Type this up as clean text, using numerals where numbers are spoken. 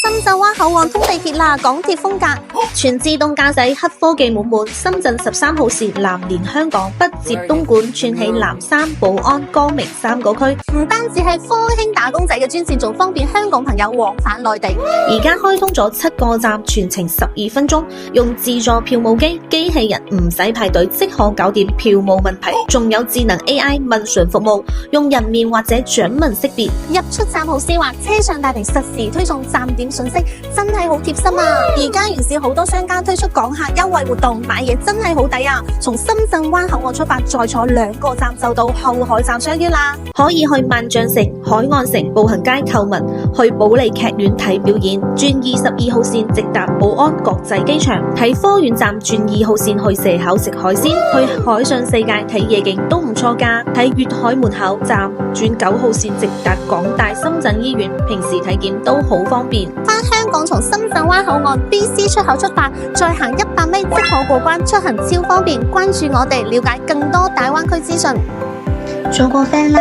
深圳灣口岸通地鐵啦，港鐵風格，全自動駕駛，黑科技滿滿。深圳13號線南連香港，北接東莞，串起南山、寶安、光明3個區。唔單止係科興打工仔嘅專線，仲方便香港朋友往返內地。而家開通咗7個站，全程12分鐘，用自助票務機，機器人唔使排隊，即可搞掂票務問題。仲有智能 AI 問詢服務，用人面或者掌紋識別。入出站號絲滑，車上大屏實時推送站點信息，真係好貼心啊！而家原市好多商家推出港客優惠活動，買嘢真係好抵啊！從深圳灣口岸出發，再坐2個站就到後海站相約啦。可以去萬象城、海岸城、步行街購物，去保利劇院睇表演，轉22號線直達寶安國際機場，睇科園站轉2號線去蛇口食海鮮，去海上世界睇夜景都唔錯㗎。睇粵海門口站轉9號線直達港大深圳醫院，平時體檢都好方便。返香港從深圳灣口岸 BC 出口出發，再行100米即可過關，出行超方便。關注我哋，了解更多大灣區資訊。做個 friend 啦！